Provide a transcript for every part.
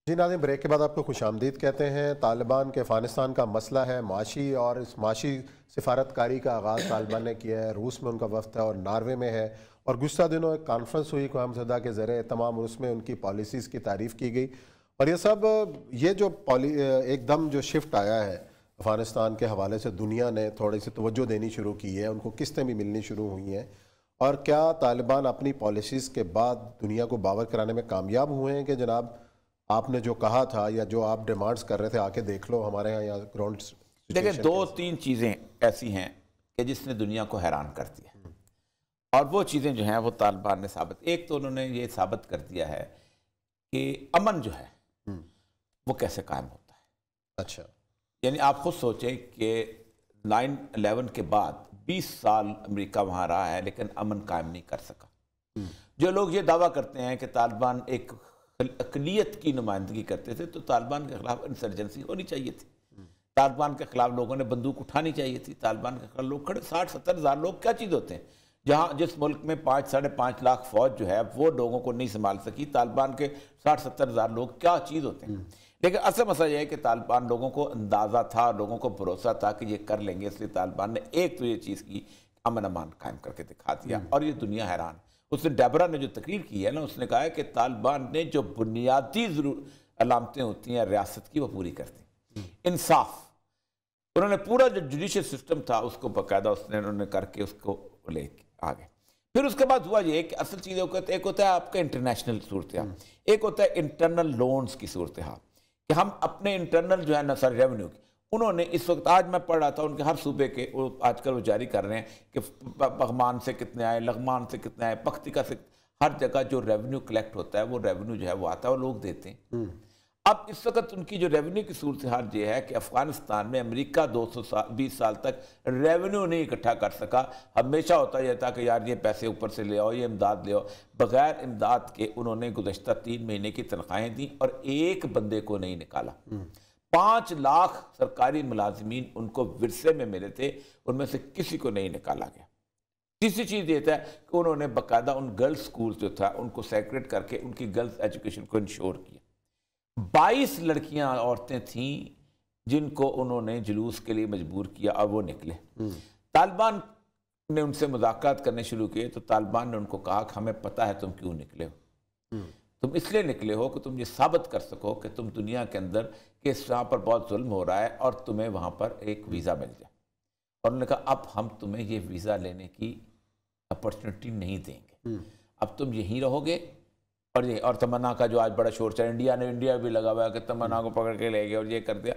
جی ناظرین، بریک کے بعد آپ کو خوش آمدید کہتے ہیں۔ طالبان کے افغانستان کا مسئلہ ہے معاشی، اور اس معاشی سفارتکاری کا آغاز طالبان نے کیا ہے۔ روس میں ان کا وفد ہے اور ناروے میں ہے، اور گزشتہ دنوں ایک کانفرنس ہوئی اقوام متحدہ کے ذریعے تمام، اور اس میں ان کی پالیسیز کی تعریف کی گئی۔ اور یہ سب یہ جو ایک دم جو شفٹ آیا ہے افغانستان کے حوالے سے، دنیا نے تھوڑی سی توجہ دینی شروع کی ہے، ان کو قسطیں بھی ملنی شروع ہوئی ہیں، اور کیا طالبان اپنی پالیسیز کے بعد دنیا کو باور کرانے میں کامیاب ہوئے ہیں کہ جناب آپ نے جو کہا تھا یا جو آپ ڈیمانڈز کر رہے تھے، آ کے دیکھ لو ہمارے ہاں یا گراؤنڈ دیکھیں، دو تین چیزیں ایسی ہیں کہ جس نے دنیا کو حیران کر دیا، اور وہ چیزیں جو ہیں وہ طالبان نے ایک تو انہوں نے یہ ثابت کر دیا ہے کہ امن جو ہے وہ کیسے قائم ہوتا ہے۔ اچھا، یعنی آپ خود سوچیں کہ 9/11 کے بعد 20 سال امریکہ وہاں رہا ہے لیکن امن قائم نہیں کر سکا۔ جو لوگ یہ دعویٰ کرتے ہیں کہ طالبان ایک اقلیت کی نمائندگی کرتے تھے، تو طالبان کے خلاف انسرجنسی ہونی چاہیے تھی، طالبان کے خلاف لوگوں نے بندوق اٹھانی چاہیے تھی، طالبان کے خلاف لوگ کھڑے 60-70 ہزار لوگ کیا چیز ہوتے ہیں؟ جس ملک میں 5-5.5 لاکھ فوج جو ہے وہ لوگوں کو نہیں سنبھال سکی، طالبان کے 60-70 ہزار لوگ کیا چیز ہوتے ہیں؟ لیکن اصل مسئلہ یہ ہے کہ طالبان لوگوں کو اندازہ تھا، لوگوں کو بھروسہ تھا کہ یہ کر لیں گے، اس لیے طالبان نے ایک تو یہ چیز کی، امن امان قائم کر کے دکھا دیا، اور یہ دنیا حیران۔ اس نے ڈیبرا نے جو تقریر کی ہے نا، اس نے کہا ہے کہ طالبان نے جو بنیادی علامتیں ہوتی ہیں ریاست کی وہ پوری کر دی۔ انصاف، انہوں نے پورا جو جوڈیشل سسٹم تھا اس کو باقاعدہ انہوں نے کر کے اس کو لے کے آگے۔ پھر اس کے بعد ہوا یہ کہ اصل چیزیں ایک ہوتا ہے آپ کا انٹرنیشنل صورتحال، ایک ہوتا ہے انٹرنل لونز کی صورتحال، کہ ہم اپنے انٹرنل جو ہے نا سر ریونیو کی، انہوں نے اس وقت، آج میں پڑھ رہا تھا ان کے ہر صوبے کے آج کل وہ جاری کر رہے ہیں کہ پغمان سے کتنے آئے، لغمان سے کتنے آئے، پختیکا سے، ہر جگہ جو ریونیو کلیکٹ ہوتا ہے وہ ریونیو جو ہے وہ آتا ہے اور لوگ دیتے ہیں۔ اب اس وقت ان کی جو ریونیو کی صورتحال یہ ہے کہ افغانستان میں امریکہ 220 سال تک ریونیو نہیں اکٹھا کر سکا۔ ہمیشہ ہوتا یہ تھا کہ یار یہ پیسے اوپر سے لے آؤ، یہ امداد لے آؤ، بغیر امداد کے انہوں نے گزشتہ 3 مہینے کی تنخواہیں دیں اور ایک بندے کو نہیں نکالا۔ 5 لاکھ سرکاری ملازمین ان کو ورثے میں ملے تھے، ان میں سے کسی کو نہیں نکالا گیا۔ تیسری چیز یہ تھا کہ انہوں نے باقاعدہ ان گرلز سکول جو تھا ان کو سیگریگیٹ کر کے ان کی گرلز ایجوکیشن کو انشور کیا۔ 22 لڑکیاں عورتیں تھیں جن کو انہوں نے جلوس کے لیے مجبور کیا اور وہ نکلے۔ طالبان نے ان سے مذاکرات کرنے شروع کیے تو طالبان نے ان کو کہا کہ ہمیں پتہ ہے تم کیوں نکلے ہو، تم اس لیے نکلے ہو کہ تم یہ ثابت کر سکو کہ تم دنیا کے اندر کہ اس وہاں پر بہت ظلم ہو رہا ہے اور تمہیں وہاں پر ایک ویزا مل جائے۔ اور انہوں نے کہا اب ہم تمہیں یہ ویزا لینے کی اپرچونٹی نہیں دیں گے، اب تم یہیں رہو گے۔ اور تمنا کا جو آج بڑا شور چلا، انڈیا بھی لگا ہوا ہے کہ تمنا کو پکڑ کے لے گئے اور یہ کر دیا۔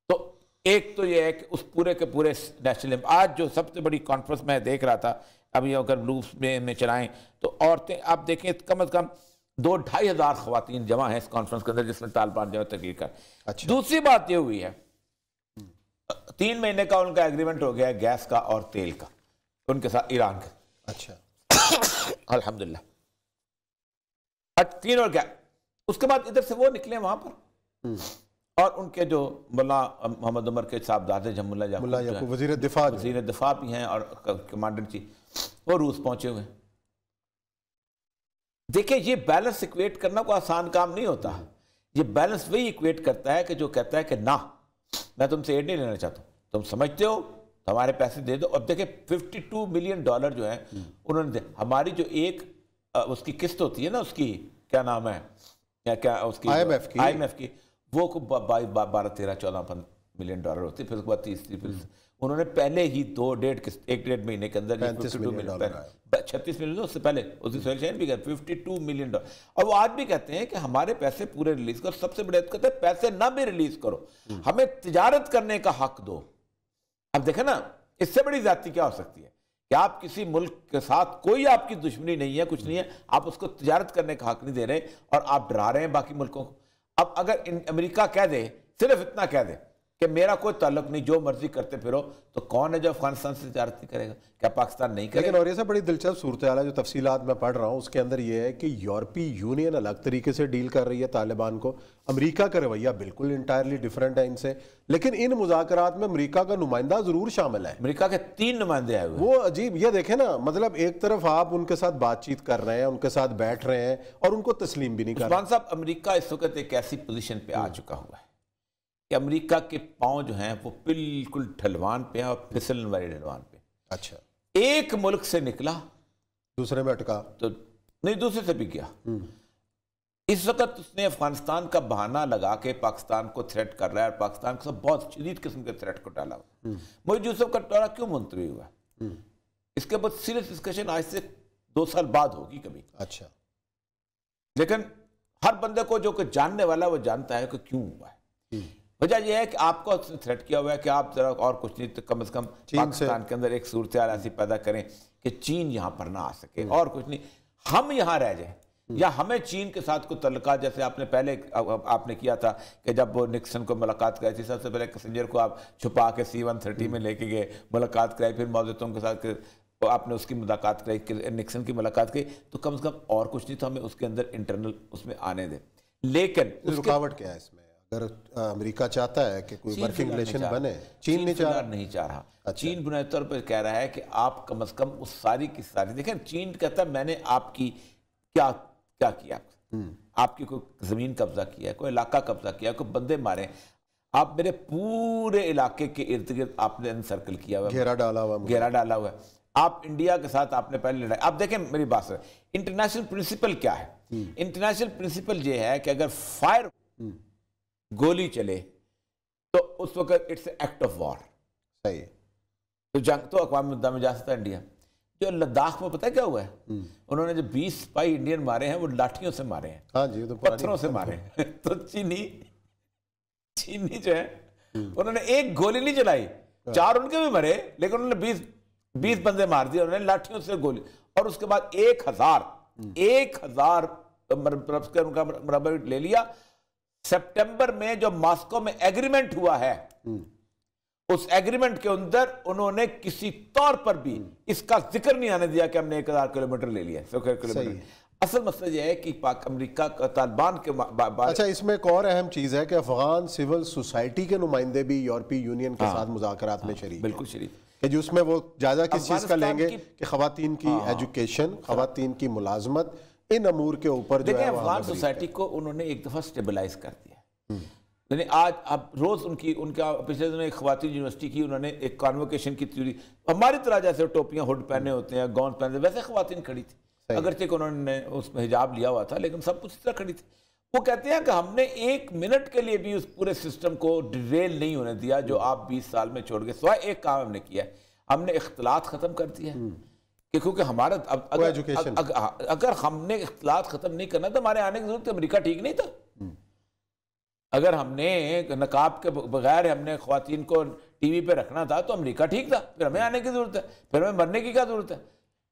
تو ایک تو یہ ہے کہ اس پورے کے پورے نیشنل، آج جو سب سے بڑی کانفرنس میں دیکھ رہا تھا، ابھی اگر لوپس میں چلائیں تو عورتیں آپ دیکھیں کم از کم 2-2.5 ہزار خواتین جمع ہیں اس کانفرنس کے اندر جس میں طالبان جو تقریر کر۔ دوسری بات یہ ہوئی ہے 3 مہینے کا ان کا ایگریمنٹ ہو گیا ہے گیس کا اور تیل کا ان کے ساتھ، ایران کا۔ اچھا، الحمدللہ 3 اور کیا، اس کے بعد ادھر سے وہ نکلے وہاں پر، اور ان کے جو ملا محمد عمر کے صاحبزادے ملا یعقوب وزیر دفاع بھی ہیں اور کمانڈر چیف، وہ روس پہنچے ہوئے۔ دیکھیں یہ بیلنس ایکویٹ کرنا کوئی آسان کام نہیں ہوتا۔ یہ بیلنس وہی ایکویٹ کرتا ہے کہ جو کہتا ہے کہ نہ میں تم سے ایڈ نہیں لینا چاہتا ہوں، تم سمجھتے ہو ہمارے پیسے دے دو۔ اب دیکھیں $52 ملین جو ہیں انہوں نے دے، ہماری جو ایک اس کی قسط ہوتی ہے نا، اس کی کیا نام ہے، کیا اس کی IMF کی، وہ 12-13-14 ملین ڈالر ہوتی ہے۔ پھر اس کے بعد تیسری انہوں نے پہلے ہی 1.5 مہینے کے اندر 36 ملین، اس سے پہلے اسی سویل شہر بھی کہتے ہیں 52 ملین ڈالر، اور وہ آج بھی کہتے ہیں کہ ہمارے پیسے پورے ریلیز کرو۔ سب سے بڑے کہتے ہیں پیسے نہ بھی ریلیز کرو، ہمیں تجارت کرنے کا حق دو۔ اب دیکھیں نا اس سے بڑی زیادتی کیا ہو سکتی ہے کہ آپ کسی ملک کے ساتھ کوئی آپ کی دشمنی نہیں ہے، کچھ نہیں ہے، آپ اس کو تجارت کرنے کا حق نہیں دے رہے اور آپ ڈرا رہے ہیں باقی ملکوں کو۔ اب اگر امریکہ کہہ دے، صرف اتنا کہہ دے کہ میرا کوئی تعلق نہیں، جو مرضی کرتے پھرو، تو کون ہے جو افغانستان سے تجارت نہیں کرے گا؟ کیا پاکستان نہیں کرے گا؟ لیکن اور یہ سب بڑی دلچسپ صورتحال ہے جو تفصیلات میں پڑھ رہا ہوں، اس کے اندر یہ ہے کہ یورپی یونین الگ طریقے سے ڈیل کر رہی ہے طالبان کو، امریکہ کا رویہ بالکل انٹائرلی ڈیفرنٹ ہے ان سے، لیکن ان مذاکرات میں امریکہ کا نمائندہ ضرور شامل ہے۔ امریکہ کے 3 نمائندے آئے ہوئے وہ عجیب، یہ دیکھیں نا، مطلب ایک طرف آپ ان کے ساتھ بات چیت کر رہے ہیں، ان کے ساتھ بیٹھ رہے ہیں اور ان کو تسلیم بھی نہیں کر رہے۔ عثمان صاحب، امریکہ اس وقت ایک ایسی پوزیشن پہ آ چکا ہوا ہے کہ امریکہ کے پاؤں جو ہیں وہ بالکل ڈھلوان پہ ہیں، اور پھسلن والی ڈھلوان پہ۔ اچھا، ایک ملک سے نکلا دوسرے میں اٹکا تو نہیں، دوسرے سے بھی گیا۔ اس وقت اس نے افغانستان کا بہانہ لگا کے پاکستان کو تھریٹ کر رہا ہے، اور پاکستان کے ساتھ بہت شدید قسم کے تھریٹ کو ڈالا ہوا۔ مجھے یوسف کا دورہ کیوں منتوی ہوا؟ اس کے بعد سیریس ڈسکشن آج سے 2 سال بعد ہوگی کبھی، اچھا، لیکن ہر بندے کو جو کہ جاننے والا وہ جانتا ہے کہ کیوں ہوا ہے۔ وجہ یہ ہے کہ آپ کو تھریٹ کیا ہوا ہے کہ آپ ذرا اور کچھ نہیں تو کم از کم پاکستان کے اندر ایک صورتحال ایسی پیدا کریں کہ چین یہاں پر نہ آ سکے، اور کچھ نہیں، ہم یہاں رہ جائیں، یا ہمیں چین کے ساتھ کوئی تعلقات، جیسے آپ نے پہلے آپ نے کیا تھا کہ جب وہ نکسن کو ملاقات کرائی تھی، سب سے پہلے کسنجر کو آپ چھپا کے C-130 میں لے کے گئے، ملاقات کرائی، پھر موزتوں کے ساتھ آپ نے اس کی ملاقات کرائی، نکسن کی ملاقات کی، تو کم از کم اور کچھ نہیں تو ہمیں اس کے اندر انٹرنل اس میں آنے دیں۔ لیکن رکاوٹ کیا ہے اس میں؟ اگر امریکہ چاہتا ہے کہ کوئی ورکنگ ریلیشن بنے، چین نہیں چاہ رہا۔ چین بنیادی طور پر کہہ رہا ہے کہ آپ کم از کم اس ساری کی ساری، دیکھیں چین کہتا ہے میں نے آپ کی کیا کیا، آپ کی کوئی زمین قبضہ کیا ہے، کوئی علاقہ قبضہ کیا ہے، کوئی بندے مارے، آپ میرے پورے علاقے کے ارد گرد آپ نے انسرکل کیا ہوا ہے، گھیرا ڈالا ہوا ہے۔ آپ انڈیا کے ساتھ آپ نے پہلے لڑائی، آپ دیکھیں میری بات سے، انٹرنیشنل پرنسپل کیا ہے؟ انٹرنیشنل پرنسپل یہ ہے کہ اگر فائر گولی چلے تو اس وقت اٹس ایکٹ آف وار، صحیح، تو جنگ تو اقوام متحدہ میں جا سکتا ہے انڈیا۔ جو لداخ میں پتہ کیا ہوا ہے؟ انہوں نے جو 20 سپاہی انڈین مارے ہیں وہ لاٹھیوں سے مارے ہیں، ہاں جی، پتھروں سے مارے ہیں۔ تو چینی جو ہے انہوں نے ایک گولی نہیں چلائی، 4 ان کے بھی مرے، لیکن انہوں نے 20 بندے مار دیے، انہوں نے لاٹھیوں سے گولی، اور اس کے بعد 1000 ان کا مربع لے لیا۔ سپٹمبر میں جو ماسکو میں ایگریمنٹ ہوا ہے، اس ایگریمنٹ کے اندر انہوں نے کسی طور پر بھی اس کا ذکر نہیں آنے دیا کہ ہم نے 1000 کلومیٹر لے لیا، 100 کلومیٹر۔ اصل مسئلہ یہ ہے کہ امریکہ کا طالبان کے اچھا، اس میں ایک اور اہم چیز ہے کہ افغان سول سوسائٹی کے نمائندے بھی یورپی یونین کے ساتھ مذاکرات میں شریک، بالکل شریک، کہ جو اس میں وہ جائزہ کس چیز کا لیں گے کہ خواتین کی ایجوکیشن، خواتین کی ملازمت، ان امور کے اوپر جو ہے افغان سوسائٹی کو انہوں نے ایک دفعہ سٹیبلائز کر دیا۔ یعنی آج اب روز ان کا پچھلے دنوں ایک خواتین یونیورسٹی کی، انہوں نے ایک کانوکیشن کی تھیوری، ہماری طرح جیسے ٹوپیاں ہڈ پہنے ہوتے ہیں، گاؤن پہنے، ویسے خواتین کھڑی تھی، اگرچہ کہ انہوں نے اس میں حجاب لیا ہوا تھا، لیکن سب کچھ اس طرح کھڑی تھی۔ وہ کہتے ہیں کہ ہم نے 1 منٹ کے لیے بھی اس پورے سسٹم کو ڈیریل نہیں ہونے دیا جو آپ 20 سال میں چھوڑ گئے، سوائے ایک کام ہم نے کیا ہے، ہم نے اختلاط ختم کر دیا ہے، کہ کیونکہ ہمارا اگر ہم نے اختلاط ختم نہیں کرنا تو ہمارے آنے کی ضرورت، امریکہ ٹھیک نہیں تھا۔ اگر ہم نے نقاب کے بغیر ہم نے خواتین کو ٹی وی پہ رکھنا تھا تو امریکہ ٹھیک تھا، پھر ہمیں آنے کی ضرورت ہے، پھر ہمیں مرنے کی کیا ضرورت ہے؟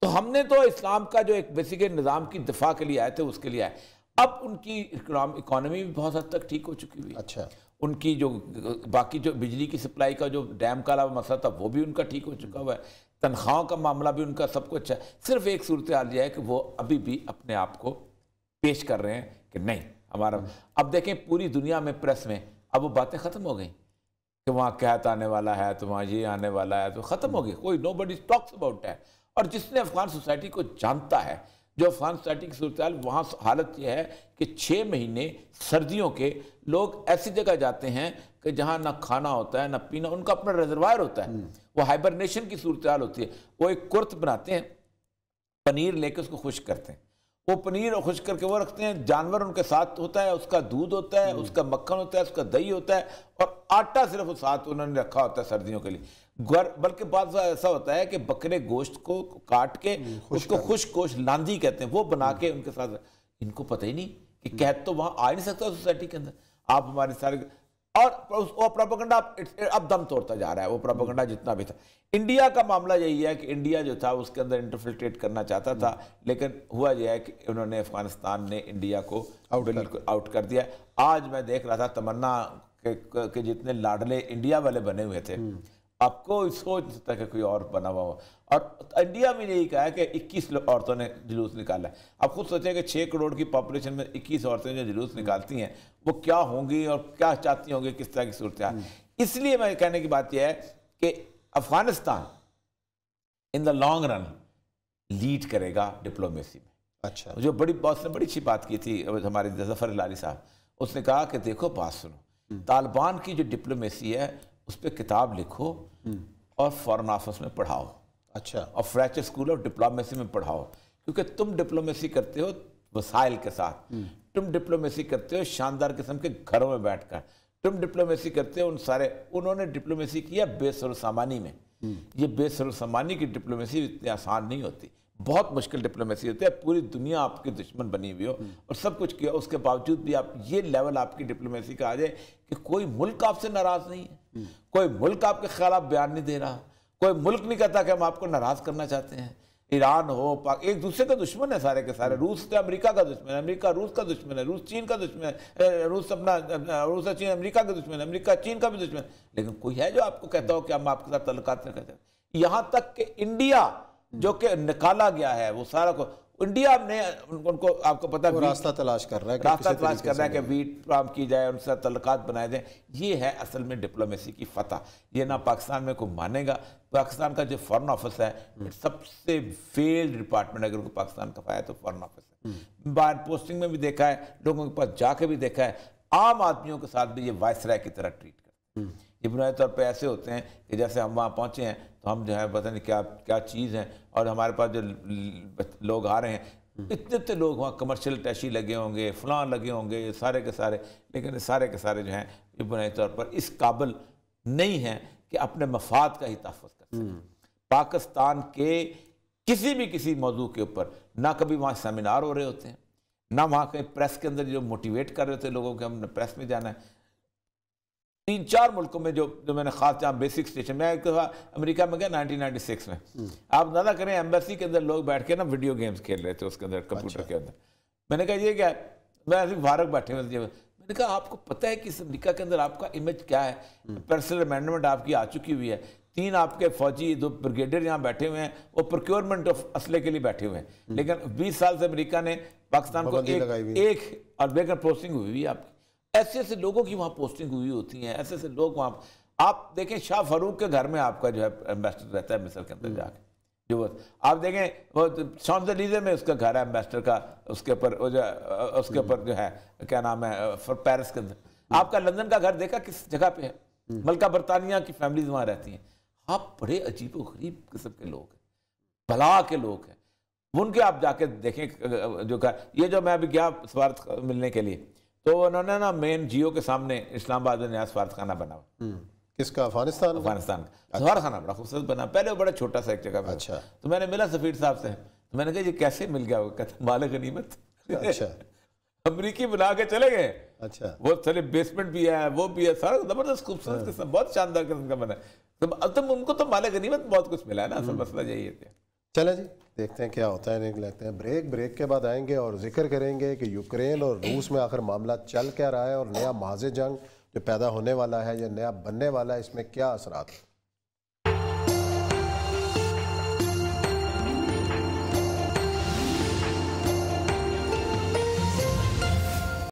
تو ہم نے تو اسلام کا جو ایک بیسک نظام کی دفاع کے لیے آئے تھے، اس کے لیے آئے۔ اب ان کی اکانومی بھی بہت حد تک ٹھیک ہو چکی ہوئی، اچھا، ان کی جو باقی جو بجلی کی سپلائی کا جو ڈیم کا علاوہ مسئلہ تھا وہ بھی ان کا ٹھیک ہو چکا ہوا ہے، تنخواہوں کا معاملہ بھی ان کا سب کچھ اچھا ہے۔ صرف ایک صورتحال یہ ہے کہ وہ ابھی بھی اپنے آپ کو پیش کر رہے ہیں کہ نہیں ہمارا، اب دیکھیں پوری دنیا میں پریس میں اب وہ باتیں ختم ہو گئیں کہ وہاں قحط آنے والا ہے تو وہاں یہ آنے والا ہے، تو ختم ہو گئی، کوئی نو بڈی ٹاکس اباؤٹ ہے۔ اور جس نے افغان سوسائٹی کو جانتا ہے، جو افغان سوسائٹی کی صورتحال، وہاں حالت یہ ہے کہ 6 مہینے سردیوں کے لوگ ایسی جگہ جاتے ہیں کہ جہاں نہ کھانا ہوتا ہے نہ پینا، ان کا اپنا ریزروائر ہوتا ہے، وہ ہائبرنیشن کی صورتحال ہوتی ہے۔ وہ ایک کرت بناتے ہیں، پنیر لے کے اس کو خشک کرتے ہیں، وہ پنیر خشک کر کے وہ رکھتے ہیں، جانور ان کے ساتھ ہوتا ہے، اس کا دودھ ہوتا ہے، اس کا مکھن ہوتا ہے، اس کا دہی ہوتا ہے، اور آٹا صرف ساتھ انہوں نے رکھا ہوتا ہے سردیوں کے لیے۔ بلکہ بعض ایسا ہوتا ہے کہ بکرے گوشت کو کاٹ کے اس کو خشک گوشت لاندی کہتے ہیں، وہ بنا کے ان کے ساتھ، ان کو پتہ ہی نہیں کہ قحط تو وہاں آ نہیں سکتا سوسائٹی کے اندر، آپ ہمارے سارے، اور وہ پروپیگنڈا اب دم توڑتا جا رہا ہے، وہ پروپیگنڈا جتنا بھی تھا۔ انڈیا کا معاملہ یہی ہے کہ انڈیا جو تھا اس کے اندر انٹرفلٹریٹ کرنا چاہتا تھا، لیکن ہوا یہ ہے کہ انہوں نے افغانستان نے انڈیا کو بالکل آؤٹ کر دیا۔ آج میں دیکھ رہا تھا تمنا کہ جتنے لاڈلے انڈیا والے بنے ہوئے تھے آپ کو سوچ نہیں سکتا کہ کوئی اور بنا ہوا ہو. اور انڈیا میں یہی کہا ہے کہ 21 عورتوں نے جلوس نکالا ہے. آپ خود سوچیں کہ 6 کروڑ کی پاپولیشن میں 21 عورتیں جو جلوس نکالتی ہیں وہ کیا ہوں گی اور کیا چاہتی ہوں گی, کس طرح کی صورتحال. اس لیے میں کہنے کی بات یہ ہے کہ افغانستان ان دا لانگ رن لیڈ کرے گا ڈپلومیسی میں. اچھا, جو باس نے بڑی اچھی بات کی تھی ہمارے ظفر ہلالی صاحب, اس نے کہا کہ دیکھو بات سنو, طالبان کی جو ڈپلومیسی ہے اس پہ کتاب لکھو اور فارن آفس میں پڑھاؤ. اچھا, اور فریچر اسکول آف ڈپلومیسی میں پڑھاؤ, کیونکہ تم ڈپلومیسی کرتے ہو وسائل کے ساتھ, تم ڈپلومیسی کرتے ہو شاندار قسم کے گھروں میں بیٹھ کر, تم ڈپلومیسی کرتے ہو انہوں نے ڈپلومیسی کیا بے سر و سامانی میں. یہ بے سر و سامانی کی ڈپلومیسی اتنی آسان نہیں ہوتی, بہت مشکل ڈپلومیسی ہوتی ہے. پوری دنیا آپ کی دشمن بنی ہوئی ہو اور سب کچھ کیا, اس کے باوجود بھی آپ یہ لیول آپ کی ڈپلومیسی کا آ جائے کہ کوئی ملک آپ سے ناراض نہیں ہے, کوئی ملک آپ کے خلاف بیان نہیں دے رہا, کوئی ملک نہیں کہتا کہ ہم آپ کو ناراض کرنا چاہتے ہیں. ایران ہو, ایک دوسرے کا دشمن ہے سارے کے سارے. روس تو امریکہ کا دشمن ہے, امریکہ روس کا دشمن ہے, روس چین کا دشمن ہے, روس چین امریکہ کا دشمن ہے, امریکہ چین کا بھی دشمن ہے. لیکن کوئی ہے جو آپ کو کہتا ہو کہ ہم آپ کے ساتھ تعلقات رکھتے ہیں. یہاں تک کہ انڈیا جو کہ نکالا گیا ہے وہ سارا کو, انڈیا نے ان کو آپ کو پتا راستہ تلاش کر رہا ہے, راستہ تلاش کر رہا ہے کہ ویٹ پرام کی جائے, ان سے تعلقات بنائے جائیں. یہ ہے اصل میں ڈپلومیسی کی فتح. یہ نہ پاکستان میں کوئی مانے گا. پاکستان کا جو فارن آفس ہے سب سے فیلڈ ڈپارٹمنٹ, اگر پاکستان کا پایا تو فارن آفس ہے. باہر پوسٹنگ میں بھی دیکھا ہے, لوگوں کے پاس جا کے بھی دیکھا ہے, عام آدمیوں کے ساتھ بھی یہ وائسرائے کی طرح ٹریٹ کرتے ہیں. یہ بنیادی طور پہ ایسے ہوتے ہیں کہ جیسے ہم وہاں پہنچے ہیں تو ہم جو ہے پتہ نہیں کیا چیز ہیں, اور ہمارے پاس جو لوگ آ رہے ہیں اتنے لوگ وہاں کمرشل اٹیچی لگے ہوں گے, فلاں لگے ہوں گے, یہ سارے کے سارے, لیکن سارے کے سارے جو ہیں یہ بنیادی طور پر اس قابل نہیں ہیں کہ اپنے مفاد کا ہی تحفظ کر سکیں. پاکستان کے کسی موضوع کے اوپر نہ کبھی وہاں سیمینار ہو رہے ہوتے ہیں, نہ وہاں کہیں پریس کے اندر جو موٹیویٹ کر رہے ہوتے ہیں لوگوں کہ ہم نے پریس میں جانا ہے. 3-4 ملکوں میں جو میں نے خاص جہاں بیسک اسٹیشن, میں ایک دفعہ امریکہ میں گیا 1996 میں, آپ اندازہ کریں ایمبیسی کے اندر لوگ بیٹھ کے نا ویڈیو گیمز کھیل رہے تھے اس کے اندر, کمپیوٹر کے اندر. میں نے کہا یہ کیا ہے, میں ایسے فارغ بیٹھے ہوئے, میں نے کہا آپ کو پتہ ہے کہ اس امریکہ کے اندر آپ کا امیج کیا ہے, پرسنل امینڈمنٹ آپ کی آ چکی ہوئی ہے, 3 آپ کے فوجی 2 بریگیڈیئر یہاں بیٹھے ہوئے ہیں, وہ پروکیورمنٹ آف اسلحے کے لیے بیٹھے ہوئے ہیں, لیکن 20 سال سے امریکہ نے پاکستان کو ایک اور بیگر پوسٹنگ ہوئی ہے آپ کی. ایسے ایسے لوگوں کی وہاں پوسٹنگ ہوئی ہوتی ہیں, ایسے ایسے لوگ وہاں. آپ دیکھیں شاہ فاروق کے گھر میں آپ کا جو ہے ایمبیسڈر رہتا ہے مصر کے اندر جا کے, جو آپ دیکھیں وہ شانزلیزے میں اس کا گھر ہے ایمبیسڈر کا, اس کے اوپر جو ہے کیا نام ہے پیرس کے اندر. آپ کا لندن کا گھر دیکھا کس جگہ پہ ہے, ملکہ برطانیہ کی فیملیز وہاں رہتی ہیں. آپ بڑے عجیب و غریب قسم کے لوگ ہیں, بلا کے لوگ ہیں. ان کے آپ جا کے دیکھیں جو یہ جو میں ابھی گیا سفارت ملنے کے لیے, تو انہوں نے نا مین جیو کے سامنے اسلام آباد میں نیا سفارت خانہ بنا ہوا. کس کا؟ افغانستان کا سفارت خانہ بڑا خوبصورت بنا, پہلے وہ بڑا چھوٹا سا ایک جگہ پہ. اچھا, تو میں نے ملا سفیر صاحب سے, تو میں نے کہا یہ کیسے مل گیا, وہ کہتے مال غنیمت. اچھا, امریکی بنا کے چلے گئے. اچھا, وہ چلے بیسمنٹ بھی ہے, وہ بھی ہے, سارا زبردست خوبصورت قسم, بہت شاندار قسم کا بنا. تو ان کو تو مال غنیمت بہت کچھ ملا ہے نا, اصل مسئلہ یہی ہے. چلے جی دیکھتے ہیں کیا ہوتا ہے. نہیں لگتے ہیں بریک کے بعد آئیں گے اور ذکر کریں گے کہ یوکرین اور روس میں آخر معاملہ چل کیا رہا ہے, اور نیا محاذ جنگ جو پیدا ہونے والا ہے یا نیا بننے والا ہے, اس میں کیا اثرات ہیں.